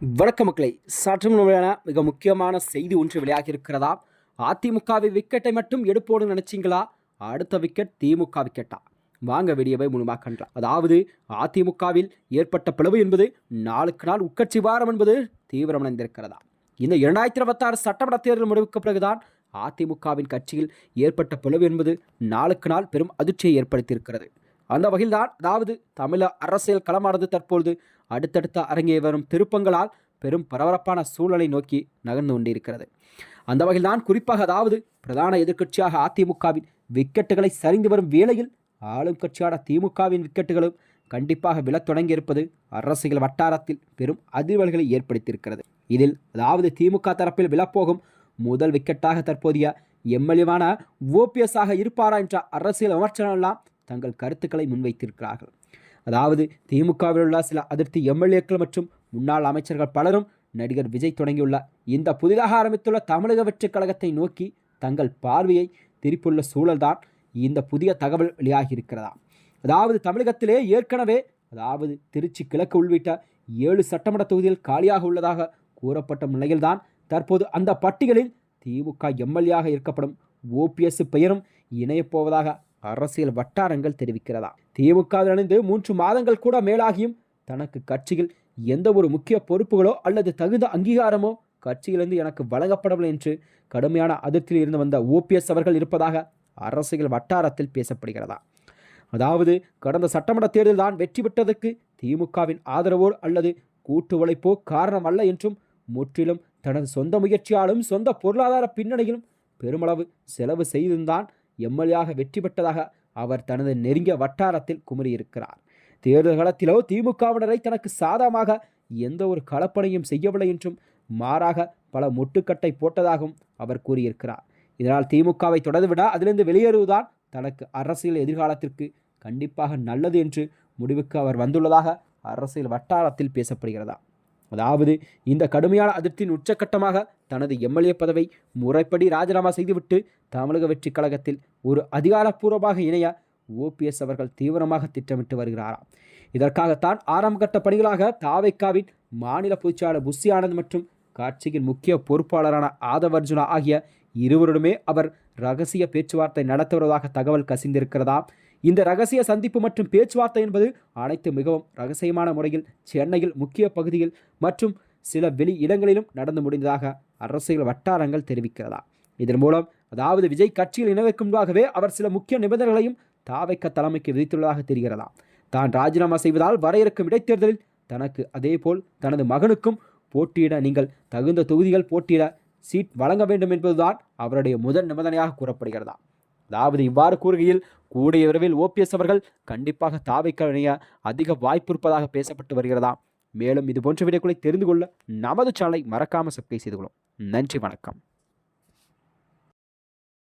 வணக்க மக்களை, சற்று முன்னான மிக முக்கியமான செய்தி ஒன்று வெளியாகி இருக்கிறதா? அதிமுகவை விக்கெட்டை மட்டும் எடுப்போடு நினைச்சிங்களா? அடுத்த விக்கெட் திமுக விக்கெட்டா? வாங்க வீடியோவை முழுமையாக கண்டலாம். அதாவது அதிமுகவில் ஏற்பட்ட பிளவு என்பது நாளுக்கு நாள் உட்கட்சி வாரம் என்பது தீவிரமடைந்திருக்கிறதா? இந்த 2026 சட்டமன்ற தேர்தல் முடிவுக்கு பிறகுதான் அதிமுகவின் கட்சியில் ஏற்பட்ட பிளவு என்பது நாளுக்கு நாள் பெரும் அதிர்ச்சியை ஏற்படுத்தியிருக்கிறது. அந்த வகையில்தான், அதாவது தமிழக அரசியல் களமானது தற்பொழுது அடுத்தடுத்த அரங்கே வரும் திருப்பங்களால் பெரும் பரபரப்பான சூழலை நோக்கி நகர்ந்து கொண்டிருக்கிறது. அந்த வகையில்தான் குறிப்பாக, அதாவது பிரதான எதிர்க்கட்சியாக அதிமுகவின் விக்கெட்டுகளை சரிந்து வரும் வேளையில் ஆளும் கட்சியான திமுகவின் விக்கெட்டுகளும் கண்டிப்பாக விழத் தொடங்கியிருப்பது அரசியல் வட்டாரத்தில் பெரும் அதிர்வல்களை ஏற்படுத்தியிருக்கிறது. இதில் அதாவது திமுக தரப்பில் விழப்போகும் முதல் விக்கெட்டாக தற்போதைய எம்எல்ஏவான ஓபிஎஸ் ஆக இருப்பாரா என்ற அரசியல் விமர்சனம் எல்லாம் தங்கள் கருத்துக்களை முன்வைத்திருக்கிறார்கள். அதாவது திமுகவில் உள்ள சில அதிருப்தி எம்எல்ஏக்கள் மற்றும் முன்னாள் அமைச்சர்கள் பலரும் நடிகர் விஜய் தொடங்கியுள்ள இந்த புதிதாக ஆரம்பித்துள்ள தமிழக வெற்றிக் கழகத்தை நோக்கி தங்கள் பார்வையை திருப்பியுள்ள சூழல்தான் இந்த புதிய தகவல் வெளியாகி இருக்கிறதா? அதாவது தமிழகத்திலே ஏற்கனவே, அதாவது திருச்சி கிழக்கு உள்ளிட்ட 7 சட்டமன்ற தொகுதிகள் காலியாக உள்ளதாக கூறப்பட்ட நிலையில்தான் தற்போது அந்த பட்டியலில் திமுக எம்எல்ஏயாக இருக்கப்படும் ஓபிஎஸ் பெயரும் இணையப்போவதாக அரசியல் வட்டாரங்கள் தெரிவிக்கிறதா? திமுகவிலிருந்து 3 மாதங்கள் கூட மேலாகியும் தனக்கு கட்சியில் எந்த ஒரு முக்கிய பொறுப்புகளோ அல்லது தகுந்த அங்கீகாரமோ கட்சியிலிருந்து எனக்கு வழங்கப்படவில்லை என்று கடுமையான அதிருப்தியில் இருந்து வந்த ஓபிஎஸ் அவர்கள் இருப்பதாக அரசியல் வட்டாரத்தில் பேசப்படுகிறதா? அதாவது கடந்த சட்டமன்ற தேர்தல் தான் வெற்றி பெற்றதற்கு திமுகவின் ஆதரவோ அல்லது கூட்டு உழைப்போ காரணம் அல்ல என்றும், முற்றிலும் தனது சொந்த முயற்சியாலும் சொந்த பொருளாதார பின்னணியிலும் பெருமளவு செலவு செய்துதான் எம்எல்ஏயாக வெற்றி பெற்றதாக அவர் தனது நெருங்கிய வட்டாரத்தில் குமரியிருக்கிறார். தேர்தல் களத்திலோ திமுகவினரை தனக்கு சாதகமாக எந்த ஒரு களப்பணியும் செய்யவில்லை என்றும், மாறாக பல முட்டுக்கட்டை போட்டதாகவும் அவர் கூறியிருக்கிறார். இதனால் திமுகவை தொடர்ந்துவிட அதிலிருந்து வெளியேறுவதுதான் தனக்கு அரசியல் எதிர்காலத்திற்கு கண்டிப்பாக நல்லது என்று முடிவுக்கு அவர் வந்துள்ளதாக அரசியல் வட்டாரத்தில் பேசப்படுகிறதா? அதாவது இந்த கடுமையான அதிருப்தியின் உச்சக்கட்டமாக தனது எம்எல்ஏ பதவை முறைப்படி ராஜினாமா செய்துவிட்டு தமிழக வெற்றி கழகத்தில் ஒரு அதிகாரப்பூர்வமாக இணைய ஓபிஎஸ் அவர்கள் தீவிரமாக திட்டமிட்டு வருகிறாராம். இதற்காகத்தான் ஆரம்ப கட்ட பணிகளாக தாவேக்காவின் மாநில பொதுச்செயலாளர் புஷி ஆனந்த் மற்றும் கட்சியின் முக்கிய பொறுப்பாளரான ஆதவ் அர்ஜுனா ஆகிய இருவருடமே அவர் ரகசிய பேச்சுவார்த்தை நடத்த வருவதாக தகவல் கசிந்திருக்கிறதா? இந்த ரகசிய சந்திப்பு மற்றும் பேச்சுவார்த்தை என்பது அனைத்து மிகவும் ரகசியமான முறையில் சென்னையில் முக்கிய பகுதியில் மற்றும் சில வெளி இடங்களிலும் நடந்து முடிந்ததாக அரசியல் வட்டாரங்கள் தெரிவிக்கிறதா? இதன் மூலம், அதாவது விஜய் கட்சியில் இணைவதற்கு முன்பாகவே அவர் சில முக்கிய நிபந்தனைகளையும் தாவேக்கா தலைமைக்கு விதித்துள்ளதாக தெரிகிறதா? தான் ராஜினாமா செய்வதால் வர இருக்கும் இடைத்தேர்தலில் தனக்கு அதேபோல் தனது மகனுக்கும் போட்டியிட நீங்கள் தகுந்த தொகுதிகள் போட்டியிட சீட் வழங்க வேண்டும் என்பதுதான் அவருடைய முதல் நிபந்தனையாக கூறப்படுகிறதா? அதாவது இவ்வாறு கூறுகையில் கூடிய விரைவில் ஓபிஎஸ் அவர்கள் கண்டிப்பாக தாவேக்கா இணைய அதிக வாய்ப்பு இருப்பதாக பேசப்பட்டு வருகிறதா? மேலும் இது போன்ற வீடியோக்களை தெரிந்து கொள்ள நமது சேனலை மறக்காமல் சப்ஸ்கிரைப் செய்து கொள்ளும். நன்றி, வணக்கம்.